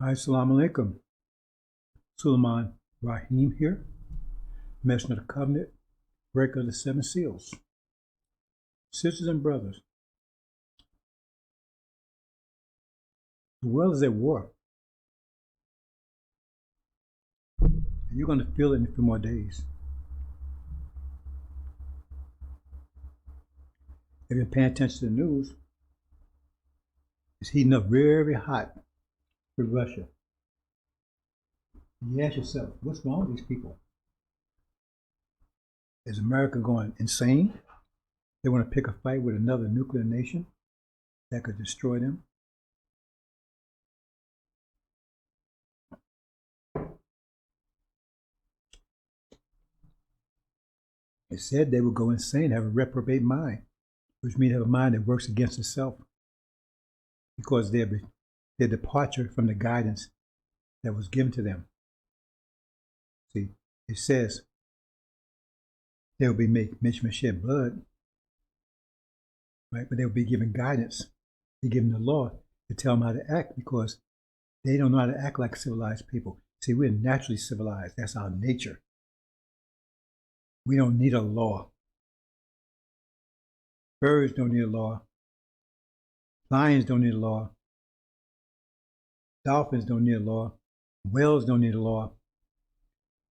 Assalamu alaikum. Sulaiman Rahim here, Messenger of the Covenant, breaker of the seven seals. Sisters and brothers, the world is at war. And you're going to feel it in a few more days. If you're paying attention to the news, it's heating up very hot with Russia. You ask yourself, what's wrong with these people? Is America going insane? They want to pick a fight with another nuclear nation that could destroy them? It said they would go insane, have a reprobate mind, which means have a mind that works against itself, because their departure from the guidance that was given to them. See, it says they will be mention of shed blood, right? But they will be given guidance. They give them the law to tell them how to act, because they don't know how to act like civilized people. See, we're naturally civilized. That's our nature. We don't need a law. Birds don't need a law. Lions don't need a law. Dolphins don't need a law. Whales don't need a law.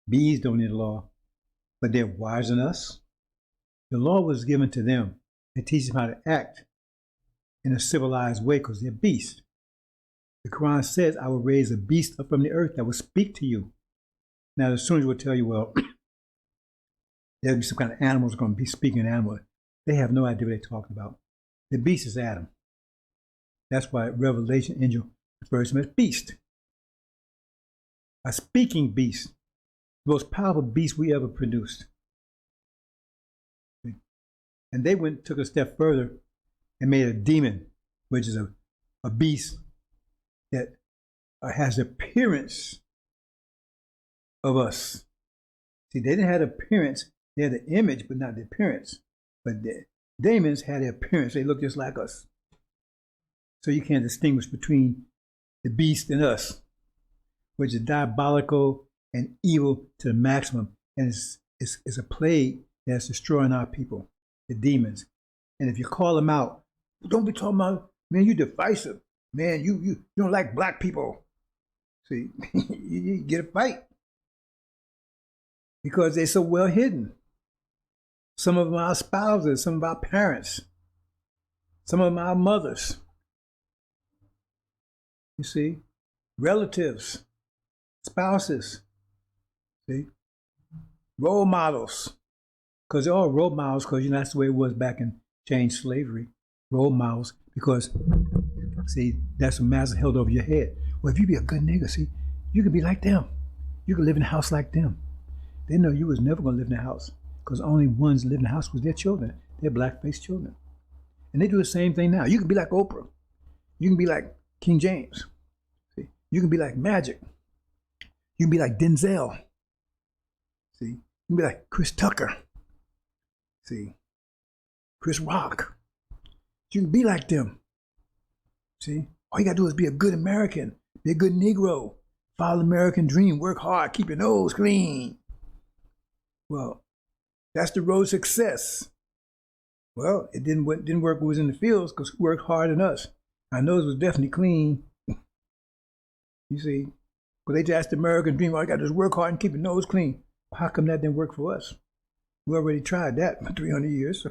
Bees don't need a law. But they're wiser than us. The law was given to them. It teaches them how to act in a civilized way, because they're beasts. The Quran says, I will raise a beast up from the earth that will speak to you. Now, the Sunnis will tell you, well, there'll be some kind of animals going to be speaking animal. They have no idea what they're talking about. The beast is Adam. That's why Revelation angel refers to him as beast. A speaking beast. The most powerful beast we ever produced. And they took a step further and made a demon, which is a beast that has the appearance of us. See, they didn't have the appearance. They had the image, but not the appearance. But the demons had the appearance. They look just like us. So you can't distinguish between the beast and us, which is diabolical and evil to the maximum. And it's a plague that's destroying our people, the demons. And if you call them out, don't be talking about, man, you divisive. Man, you don't like black people. See, you get a fight. Because they're so well hidden. Some of them are our spouses, some of our parents, some of them are our mothers. You see, relatives, spouses, see, role models, because they're all role models, because that's the way it was back in chain slavery. Role models, because see, that's a master held over your head. Well, if you be a good nigga, see, you can be like them. You can live in a house like them. They know you was never going to live in a house, because only ones live in the house was their children, their black-faced children. And they do the same thing now. You can be like Oprah. You can be like King James. See? You can be like Magic. You can be like Denzel. See? You can be like Chris Tucker. See? Chris Rock. You can be like them. See? All you got to do is be a good American. Be a good Negro. Follow the American dream. Work hard. Keep your nose clean. Well, that's the road to success. Well, it didn't work when we was in the fields, because we worked harder than us. Our nose was definitely clean. You see, because they just asked the American dream, all you got to do is work hard and keep your nose clean. How come that didn't work for us? We already tried that for 300 years.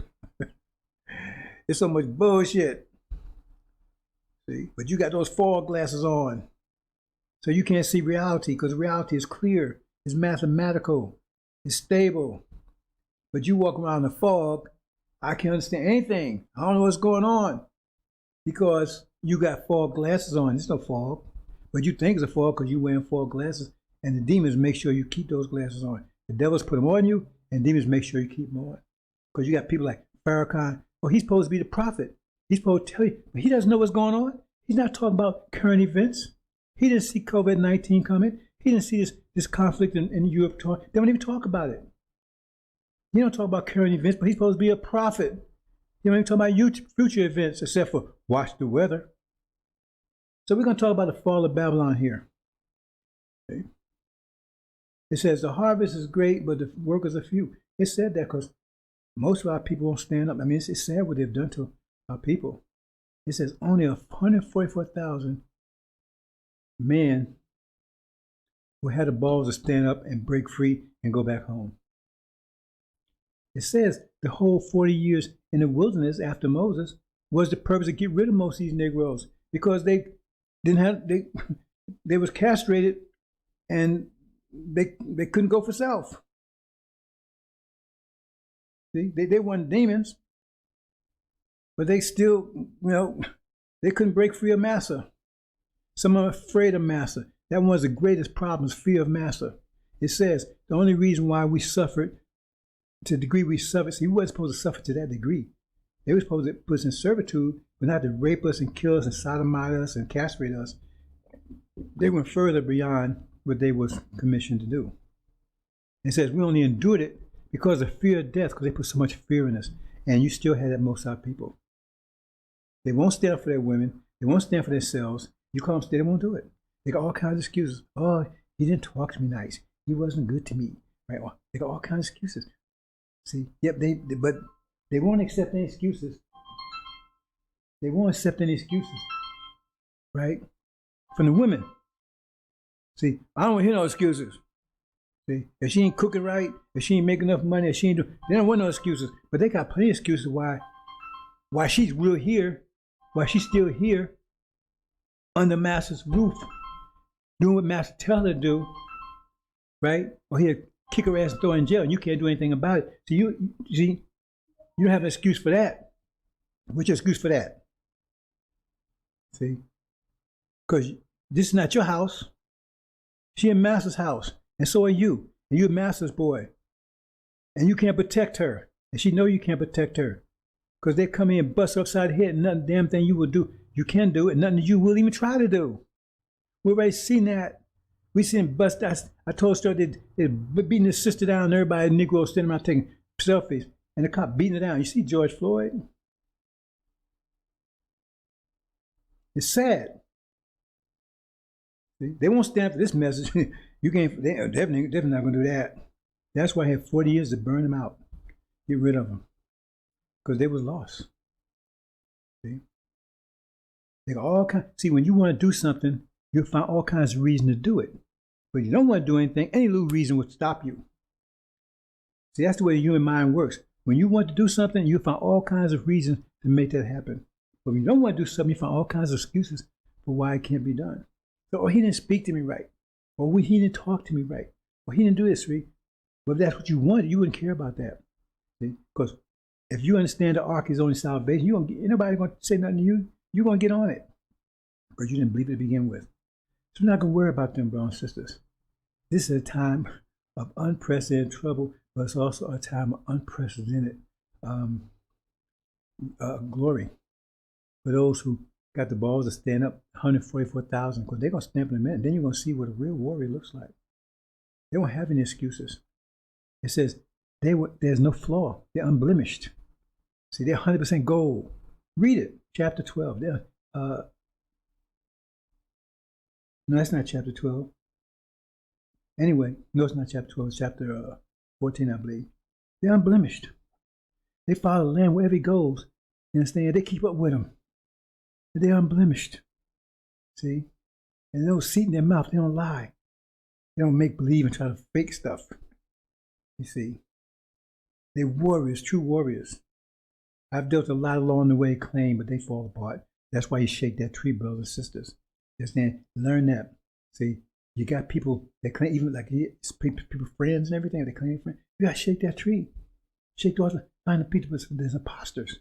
It's so much bullshit. See, but you got those fog glasses on, so you can't see reality, because reality is clear, it's mathematical, it's stable. But you walk around the fog, I can't understand anything. I don't know what's going on, because you got fog glasses on. It's no fog, but you think it's a fog because you're wearing fog glasses, and the demons make sure you keep those glasses on. The devils put them on you, and demons make sure you keep them on, because you got people like FARRAKHAN. Well, he's supposed to be the prophet. He's supposed to tell you, but he doesn't know what's going on. He's not talking about current events. He didn't see COVID-19 coming. He didn't see this conflict in Europe. They don't even talk about it. He don't talk about current events, but he's supposed to be a prophet. He don't even talk about future events, except for watch the weather. So we're going to talk about the fall of Babylon here. See? It says the harvest is great, but the workers are few. It said that because most of our people won't stand up. I mean, it's sad what they've done to our people. It says only 144,000 men who had the balls to stand up and break free and go back home. It says the whole 40 years in the wilderness after Moses was the purpose to get rid of most of these Negroes because they didn't have they was castrated and they couldn't go for self. See, they weren't demons, but they still, they couldn't break free of massa. Some are afraid of massa. That was the greatest problem, is fear of massa. It says the only reason why we suffered to the degree we suffered, see, we weren't supposed to suffer to that degree. They were supposed to put us in servitude, but not to rape us and kill us and sodomize us and castrate us. They went further beyond what they was commissioned to do. It says we only endured it because of fear of death, because they put so much fear in us. And you still have that most of our people. They won't stand up for their women. They won't stand for themselves. You call them, they won't do it. They got all kinds of excuses. Oh, he didn't talk to me nice. He wasn't good to me. Right? They got all kinds of excuses. See, yep, but they won't accept any excuses. They won't accept any excuses, right? From the women. See, I don't hear no excuses. See, if she ain't cooking right, if she ain't making enough money, if she ain't they don't want no excuses. But they got plenty of excuses why she's real here, why she's still here under Master's roof, doing what Master tells her to do, right? Or he'll kick her ass and throw her in jail, and you can't do anything about it. So you don't have an excuse for that. What's your excuse for that? See? Because this is not your house. She in Master's house, and so are you. And you're Master's boy. And you can't protect her. And she know you can't protect her. Because they come in and bust her upside the head, and nothing damn thing you will do. You can do it, and nothing that you will even try to do. We've already seen that. We seen bust. I told her they're beating his sister down, and everybody, Negro, standing around taking selfies, and the cop beating her down. You see George Floyd? It's sad. See? They won't stand for this message. You can't. They're definitely not going to do that. That's why I had 40 years to burn them out, get rid of them, because they was lost. See? They got all kinds. See, when you want to do something, you'll find all kinds of reason to do it. But you don't want to do anything, any little reason would stop you. See, that's the way the human mind works. When you want to do something, you'll find all kinds of reasons to make that happen. But when you don't want to do something, you find all kinds of excuses for why it can't be done. So, oh, he didn't speak to me right. Or he didn't talk to me right. Or he didn't do this, see? Well, if that's what you wanted, you wouldn't care about that. See? Because if you understand the ark is only salvation, ain't nobody going to say nothing to you. You're going to get on it. Because you didn't believe it to begin with. So we're not going to worry about them, brothers and sisters. This is a time of unprecedented trouble, but it's also a time of unprecedented glory. For those who got the balls to stand up, 144,000, because they're going to stand up in a minute. Then you're going to see what a real warrior looks like. They won't have any excuses. It says there's no flaw. They're unblemished. See, they're 100% gold. Read it, chapter 12. No, that's not chapter 12. Anyway, no, it's not chapter 12. It's chapter 14, I believe. They're unblemished. They follow the Lamb wherever he goes. You understand? They keep up with him. They're unblemished. See? And they don't seat in their mouth. They don't lie. They don't make believe and try to fake stuff. You see? They're warriors, true warriors. I've dealt a lot along the way, claim, but they fall apart. That's why you shake that tree, brothers and sisters. Understand? Learn that. See? You got people that claim, even like people, friends and everything, they claim friends. You got to shake that tree. Shake those, find the people, there's imposters.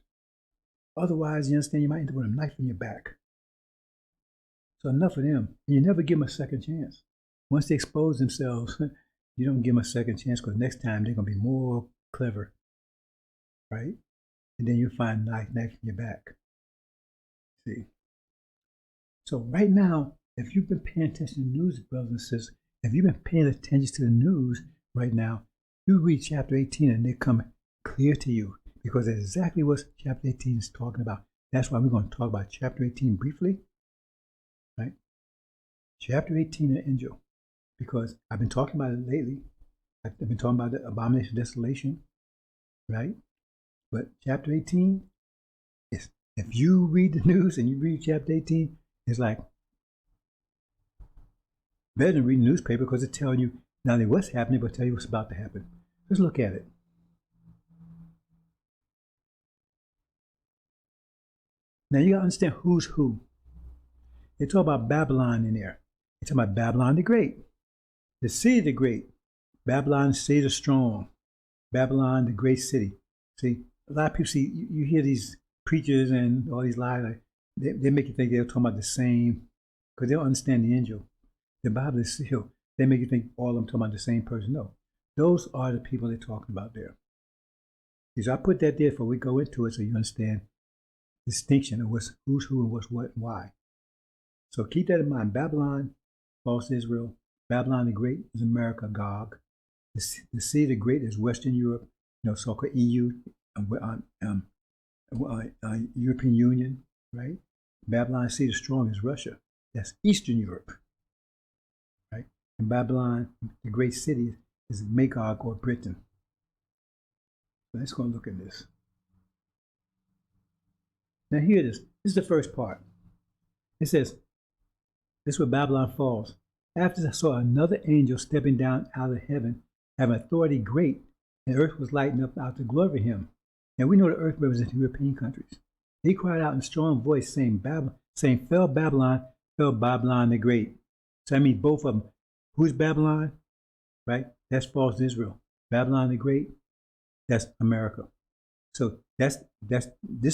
Otherwise, you understand, you might end up with a knife in your back. So enough of them. And you never give them a second chance. Once they expose themselves, you don't give them a second chance, because next time they're going to be more clever. Right? And then you find a knife in your back. See? So right now, if you've been paying attention to the news, brothers and sisters, if you've been paying attention to the news right now, you read chapter 18 and they come clear to you, because that's exactly what chapter 18 is talking about. That's why we're going to talk about chapter 18 briefly. Right? Chapter 18 of Angel. because I've been talking about it lately. I've been talking about the abomination of desolation, right? But chapter 18 is, if you read the news and you read chapter 18, it's like better than reading the newspaper because it's telling you not only what's happening, but tell you what's about to happen. Let's look at it. Now you gotta understand who's who. They talk about Babylon in there. They talk about Babylon the Great, the city the great, Babylon the city the strong, Babylon the great city. See, a lot of people see you hear these preachers and all these lies. Like, they make you think they're talking about the same because they don't understand the angel. The Bible is sealed. They make you think all of them talking about the same person. No, those are the people they're talking about there. So I put that there before we go into it so you understand the distinction of who's who and what's what and why. So keep that in mind. Babylon, false Israel. Babylon the Great is America, Gog. The city the Great is Western Europe, so-called EU, European Union, right? Babylon the city the strong is Russia. That's Eastern Europe, right? And Babylon, the great city, is Magog or Britain. So let's go and look at this. Now here it is. This is the first part. It says, this is where Babylon falls. After I saw another angel stepping down out of heaven, having authority great, and the earth was lightened up out to glory of him. Now we know the earth represents European countries. He cried out in a strong voice, saying, fell Babylon the Great. So that means both of them. Who's Babylon? Right? That's false Israel. Babylon the Great, that's America. So this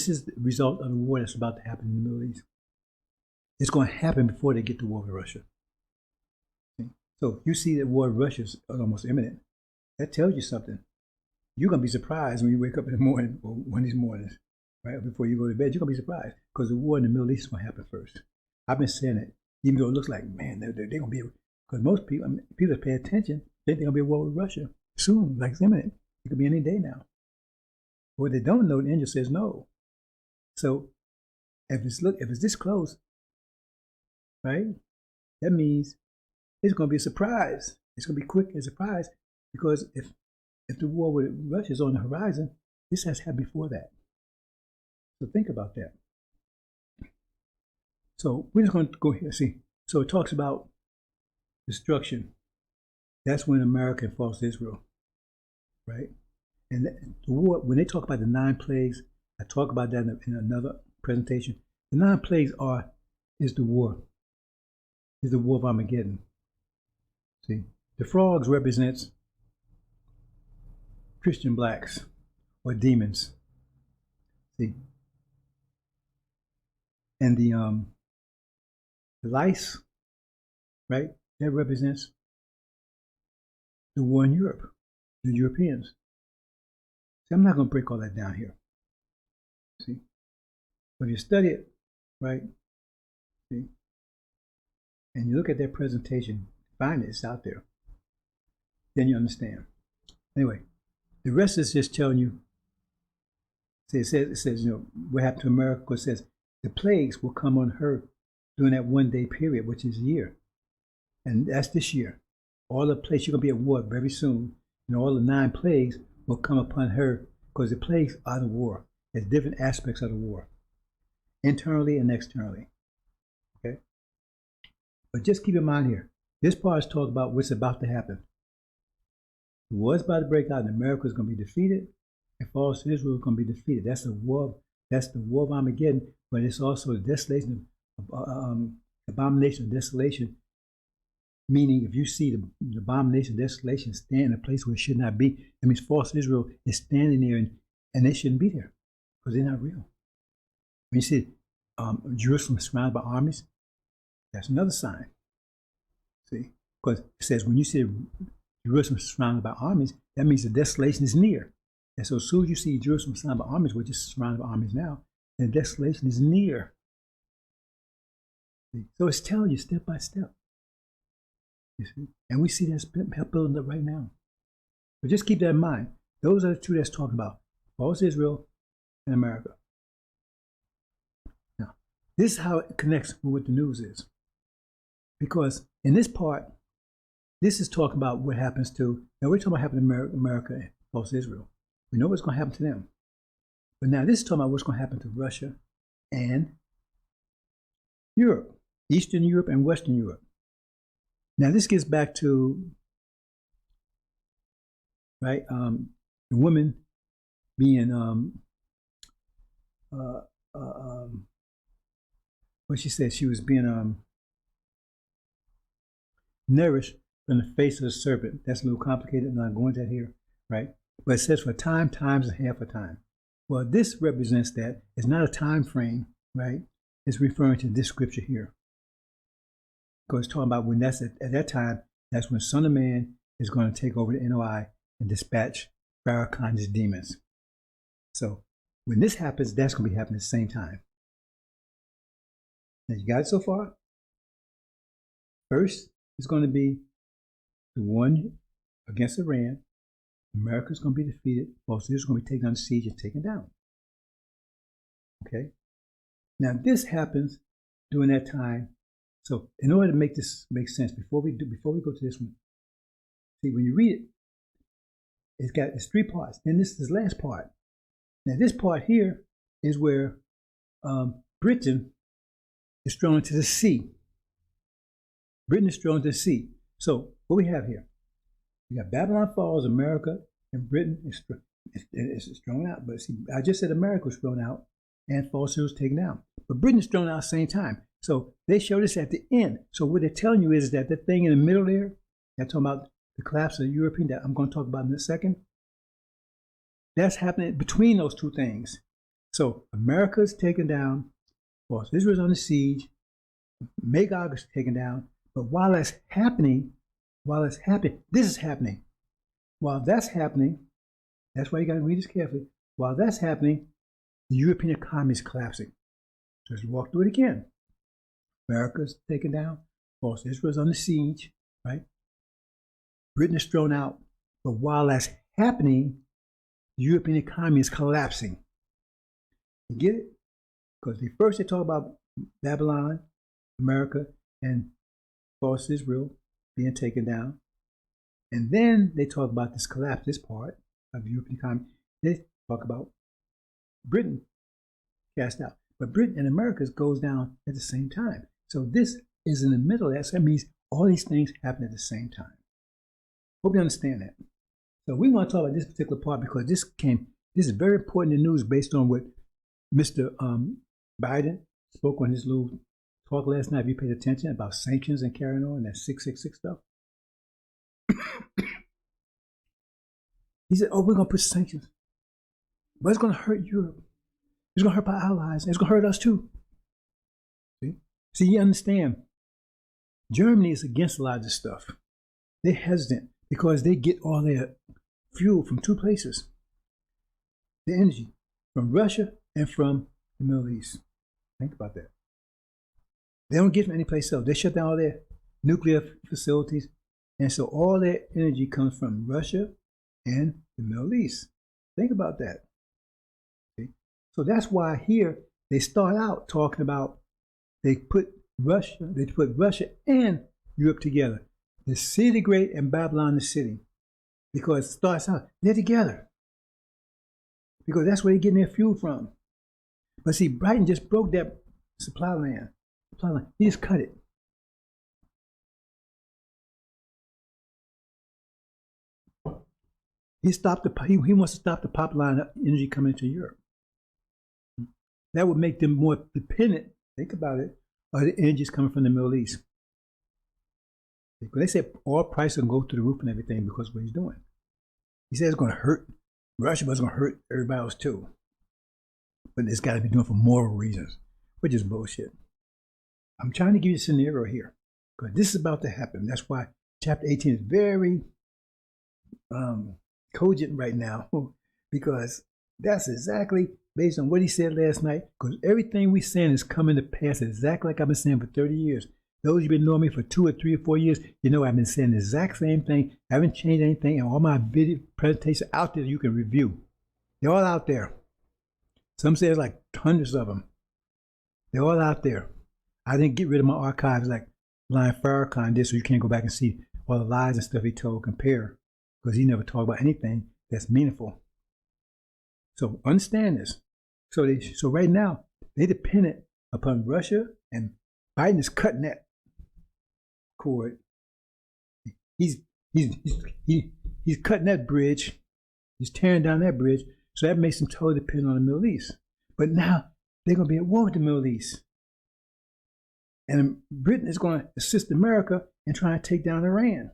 is the result of the war that's about to happen in the Middle East. It's going to happen before they get to war with Russia. See? So you see that war with Russia is almost imminent. That tells you something. You're going to be surprised when you wake up in the morning or one of these mornings, right before you go to bed. You're going to be surprised because the war in the Middle East is going to happen first. I've been saying it, even though it looks like, man, they're going to be, because most people, people that pay attention, think they're going to be a war with Russia soon, like it's imminent. It could be any day now. What they don't know, the angel says no. So if it's this close, right, that means it's going to be a surprise. It's going to be quick and a surprise because if the war with Russia is on the horizon, this has happened before that. So think about that. So we're just going to go here. See, so it talks about destruction. That's when America and false Israel, right? And the war, when they talk about the 9 plagues, I talk about that in another presentation. The 9 plagues is the war of Armageddon. See, the frogs represents Christian blacks or demons. See, and the lice, right? That represents the war in Europe, the Europeans. See, I'm not going to break all that down here. See, but if you study it, right? See, and you look at that presentation, find it, it's out there. Then you understand. Anyway, the rest is just telling you. See, it says, what happened to America? It says the plagues will come on her during that 1-day period, which is a year, and that's this year. All the plagues, you're gonna be at war very soon, and all the 9 plagues will come upon her because the plagues are the war. There's different aspects of the war, internally and externally. Okay, but just keep in mind here, this part is talking about what's about to happen. The war is about to break out, and America is going to be defeated, and false Israel is going to be defeated. That's the war. That's the war of Armageddon, but it's also the desolation, abomination of desolation. Meaning, if you see the abomination of desolation stand in a place where it should not be, that means false Israel is standing there, and they shouldn't be there because they're not real. When you see Jerusalem surrounded by armies, that's another sign. See, because it says when you see Jerusalem surrounded by armies, that means the desolation is near. And so as soon as you see Jerusalem surrounded by armies, we're just surrounded by armies now, and the desolation is near. See? So it's telling you step by step. You see? And we see that's building up right now. But just keep that in mind. Those are the 2 that's talking about. False Israel and America. Now, this is how it connects with what the news is. Because in this part, This is talking about what happens to, now we're talking about happening to America and false Israel. We know what's going to happen to them. But now this is talking about what's going to happen to Russia and Europe, Eastern Europe and Western Europe. Now this gets back to, right, the woman being, what she said, she was being nourished from the face of the serpent. That's a little complicated, I'm not going into that here, right? But it says for time, times, and half a time. Well, this represents that. It's not a time frame, right? It's referring to this scripture here. Because it's talking about when that's at that time, that's when Son of Man is going to take over the NOI and dispatch FARRAKHAN'S demons. So when this happens, that's going to be happening at the same time. Now, you got it so far? First, it's going to be the one against Iran. America's going to be defeated. False Israel is going to be taken under siege and taken down. Okay? Now, this happens during that time. So, in order to make this make sense, before we go to this one, see, when you read it, it's 3 parts. Then this is the last part. Now, this part here is where Britain is thrown into the sea. Britain is thrown into the sea. So, what we have here, you got Babylon falls, America, and Britain is thrown out. But see, I just said America was thrown out and false Israel was taken down. But Britain is thrown out at the same time. So they show this at the end. So what they're telling you is that the thing in the middle there, they're talking about the collapse of the European, that I'm going to talk about in a second. That's happening between those two things. So America's taken down, false Israel's on the siege, Magog is taken down. But while that's happening, this is happening. While that's happening, that's why you got to read this carefully. While that's happening, the European economy is collapsing. So let's walk through it again. America's taken down, false Israel's on the siege, right? Britain is thrown out. But while that's happening, the European economy is collapsing. You get it? Because first they talk about Babylon, America, and false Israel being taken down. And then they talk about this collapse, this part of the European economy. They talk about Britain cast out. But Britain and America goes down at the same time. So this is in the middle of that. So that means all these things happen at the same time. Hope you understand that. So we want to talk about this particular part because this is very important in news based on what Mr. Biden spoke on his little talk last night. If you paid attention about sanctions and carrying on, that 666 stuff. He said, oh, we're going to put sanctions. But it's going to hurt Europe. It's going to hurt our allies. It's going to hurt us too. See, you understand. Germany is against a lot of this stuff. They're hesitant because they get all their fuel from 2 places. The energy from Russia and from the Middle East. Think about that. They don't get from any place else. They shut down all their nuclear facilities. And so all their energy comes from Russia and the Middle East. Think about that. See? So that's why here they start out talking about they put Russia and Europe together. The city great and Babylon the city. Because it starts out, they're together. Because that's where they're getting their fuel from. But see, Brighton just broke that supply line. He just cut it. He wants to stop the pipeline of energy coming into Europe. That would make them more dependent, think about it, of the energies coming from the Middle East. Because they said oil prices will go through the roof and everything because of what he's doing. He said it's going to hurt Russia, but it's going to hurt everybody else too. But it's got to be doing for moral reasons, which is bullshit. I'm trying to give you a scenario here because this is about to happen. That's why chapter 18 is very cogent right now, because that's exactly based on what he said last night, because everything we're saying is coming to pass exactly like I've been saying for 30 years. Those who've been knowing me for 2 or 3 or 4 years, you know I've been saying the exact same thing. I haven't changed anything, and all my video presentations out there you can review. They're all out there. Some say it's like hundreds of them. They're all out there. I didn't get rid of my archives like Farrakhan did, so you can't go back and see all the lies and stuff he told compare, because he never talked about anything that's meaningful. So understand this. So right now they dependent upon Russia, and Biden is cutting that cord. He's cutting that bridge. He's tearing down that bridge. So that makes them totally dependent on the Middle East. But now they're going to be at war with the Middle East. And Britain is going to assist America in trying to take down Iran.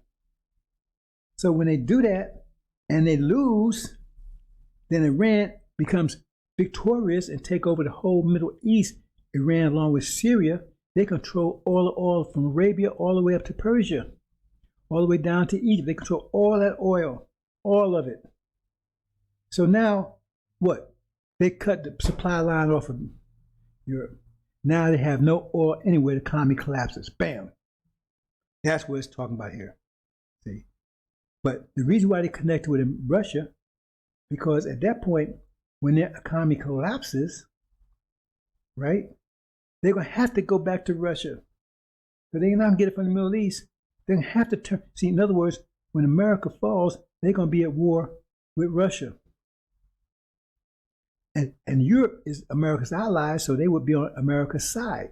So when they do that and they lose, then Iran becomes victorious and take over the whole Middle East. Iran, along with Syria, they control all the oil from Arabia all the way up to Persia, all the way down to Egypt. They control all that oil, all of it. So now, what? They cut the supply line off of Europe. Now they have no oil anywhere. The economy collapses. Bam. That's what it's talking about here. See? But the reason why they connected with Russia, because at that point, when their economy collapses, right, they're going to have to go back to Russia. But they're not going to get it from the Middle East. They're going to have to turn. See, in other words, when America falls, they're going to be at war with Russia. And Europe is America's ally, so they would be on America's side.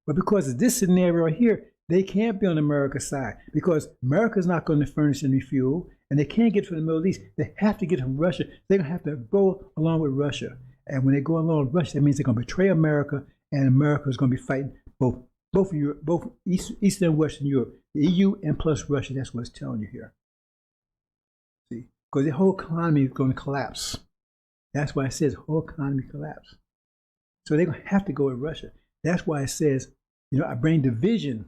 But because of this scenario here, they can't be on America's side because America's not going to furnish any fuel, and they can't get it from the Middle East. They have to get it from Russia. They're going to have to go along with Russia. And when they go along with Russia, that means they're going to betray America, and America is going to be fighting both Europe, both Eastern and Western Europe, the EU and plus Russia. That's what it's telling you here. See, because the whole economy is going to collapse. That's why it says whole economy collapse. So they're going to have to go with Russia. That's why it says, I bring division.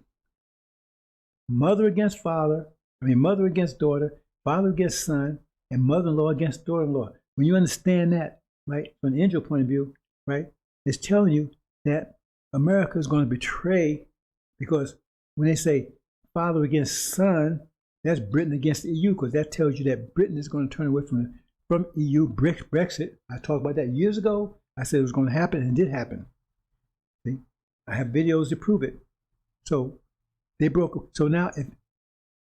Mother against father, mother against daughter, father against son, and mother-in-law against daughter-in-law. When you understand that, right, from the angel point of view, right, it's telling you that America is going to betray, because when they say father against son, that's Britain against the EU, because that tells you that Britain is going to turn away from EU, Brexit. I talked about that years ago. I said it was going to happen, and it did happen. See? I have videos to prove it. So they broke. So now, if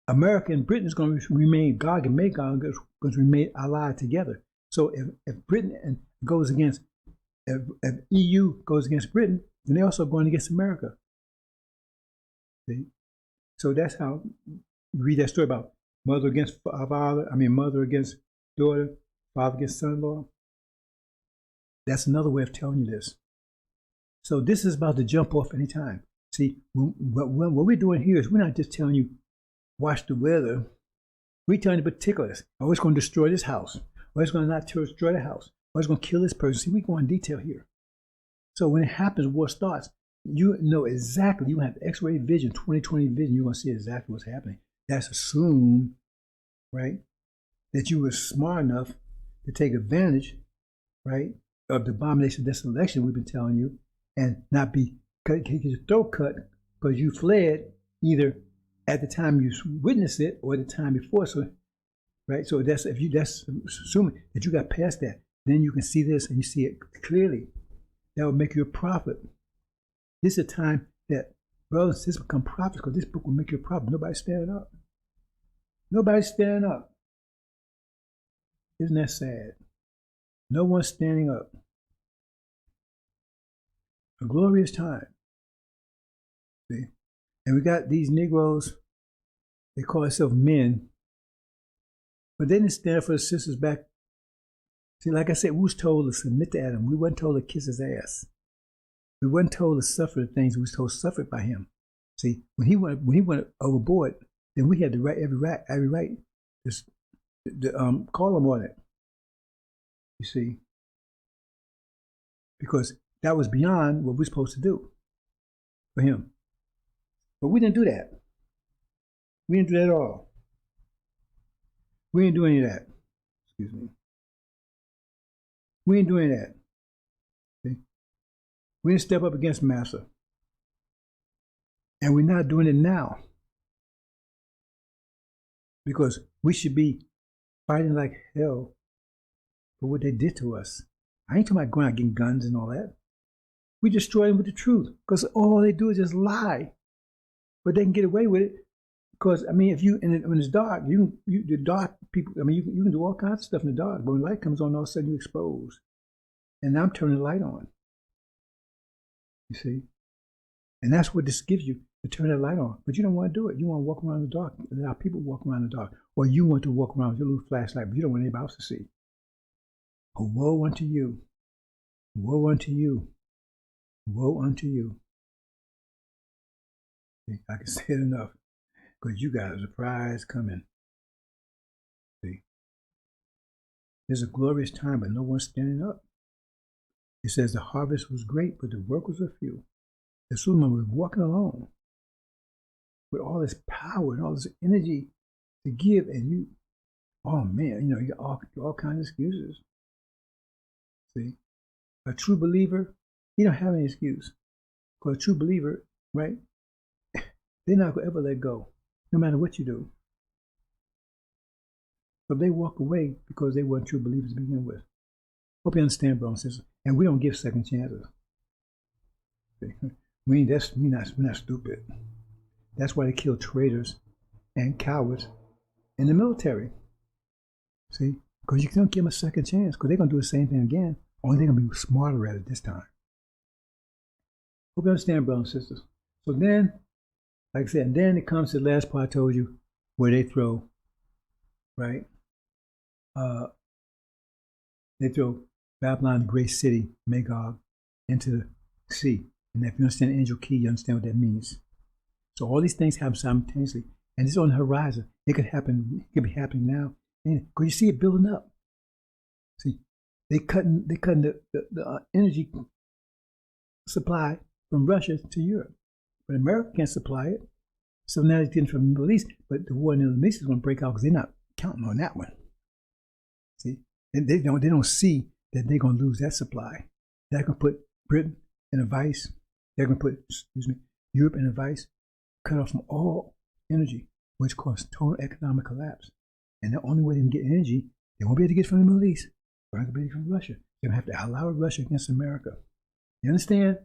America and Britain is going to remain, Gog and Magog is going to remain allied together. So if Britain goes against, if EU goes against Britain, then they're also going against America. See? So that's how you read that story about mother against father. Mother against daughter, father against son-in-law. That's another way of telling you this. So this is about to jump off anytime. See, what we're doing here is we're not just telling you, watch the weather. We're telling you particulars. Oh, it's going to destroy this house. Or it's going to not destroy the house. Or it's going to kill this person. See, we go in detail here. So when it happens, war starts, you know exactly. You have X-ray vision, 20/20 vision. You're going to see exactly what's happening. That's assumed, right, that you were smart enough to take advantage, right, of the abomination of this election we've been telling you, and not be get your throat cut because you fled either at the time you witnessed it or at the time before. So, right. So that's that's assuming that you got past that. Then you can see this and you see it clearly. That will make you a prophet. This is a time that brothers and sisters become prophets, because this book will make you a prophet. Nobody's standing up. Nobody's standing up. Isn't that sad? No one's standing up. A glorious time. See? And we got these Negroes, they call themselves men, but they didn't stand for the sisters back. See, like I said, we was told to submit to Adam. We wasn't told to kiss his ass. We wasn't told to suffer the things we was told to suffer by him. See, when he went overboard, then we had the right, every right to call him on it. You see, because that was beyond what we're supposed to do for him. But we didn't do that. We didn't do that at all. We didn't do any of that. Excuse me. We ain't doing that. See? We didn't step up against Massa. And we're not doing it now. Because we should be fighting like hell for what they did to us. I ain't talking about going out getting guns and all that. We destroy them with the truth. Because all they do is just lie. But they can get away with it Because I mean, if you and when it's dark, the dark people. I mean, you can do all kinds of stuff in the dark, but when light comes on, all of a sudden you're exposed. And now I'm turning the light on. You see, and that's what this gives you, to turn that light on. But you don't want to do it. You want to walk around in the dark. Allow people to walk around in the dark, or you want to walk around with your little flashlight, but you don't want anybody else to see. Oh, woe unto you! Woe unto you! Woe unto you! See, I can say it enough. Because you got a surprise coming. See? There's a glorious time, but no one's standing up. It says the harvest was great, but the workers were few. The Suleiman was walking alone with all this power and all this energy to give, and you, oh man, you got all kinds of excuses. See? A true believer, he don't have any excuse. Because a true believer, right, they're not going to ever let go. No matter what you do. So they walk away because they weren't true believers to begin with. Hope you understand, brothers and sisters. And we don't give second chances. We're not stupid. That's why they kill traitors and cowards in the military. See? Because you can't give them a second chance, because they're going to do the same thing again, only they're going to be smarter at it this time. Hope you understand, brothers and sisters. So then, like I said, and then it comes to the last part I told you, where they throw, right? They throw Babylon, the great city, Magog, into the sea. And if you understand the angel key, you understand what that means. So all these things happen simultaneously, and it's on the horizon. It could happen. It could be happening now. Because you see it building up. See, they cutting the energy supply from Russia to Europe, but America can't supply it. So now it's getting from the Middle East, but the war in the Middle East is going to break out because they're not counting on that one. See, they don't see that they're going to lose that supply. They're going to put Britain in a vice. They're going to put, Europe in a vice, cut off from all energy, which causes total economic collapse. And the only way they can get energy, they won't be able to get from the Middle East. They're going to be from Russia. They're going to have to allow Russia against America. You understand?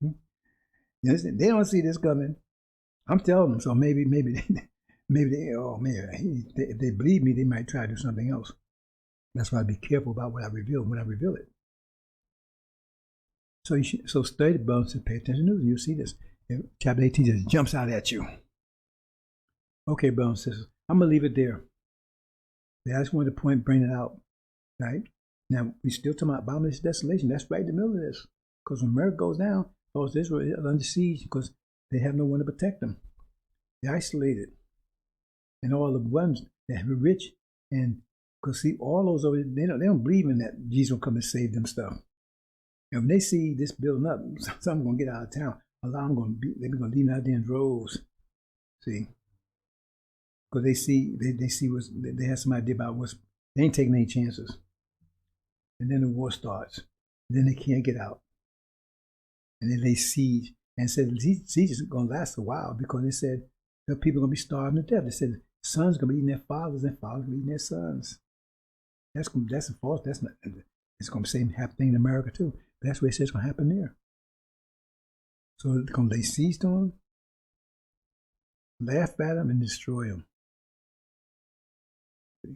You understand? They don't see this coming. I'm telling them, so maybe they, oh man, if they believe me, they might try to do something else. That's why I be careful about what I reveal when I reveal it. So so study the brothers and pay attention to it, and you'll see this. Chapter 18 just jumps out at you. Okay, brothers and sisters, I'm gonna leave it there. I just wanted to bring it out, right? Now we still talking about boundless desolation. That's right in the middle of this, because when America goes down, because Israel is under siege because they have no one to protect them. They're isolated. And all the ones that are rich, and because see, all those over there, they don't believe in that Jesus will come and save them stuff. And when they see this building up, some going to get out of town. A lot of them they're going to leave out there in droves. See? Because they see they have some idea about they ain't taking any chances. And then the war starts. And then they can't get out. And then they siege. And said the siege is going to last a while, because they said the people are going to be starving to death. They said sons are going to be eating their fathers, and fathers are going to be eating their sons. That's a false. That's not. It's going to be the same thing in America too. But that's what it says it's going to happen there. So they're going to lay siege to them, laugh at them, and destroy them. See?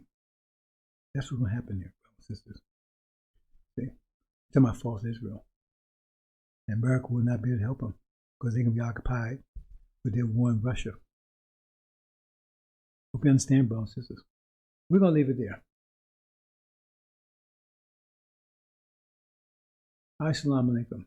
That's what's going to happen there, brothers and sisters. See? Talking about false Israel. And America will not be able to help them, because they're going to be occupied with their war in Russia. Hope you understand, brothers and sisters. We're going to leave it there. Assalamu alaikum.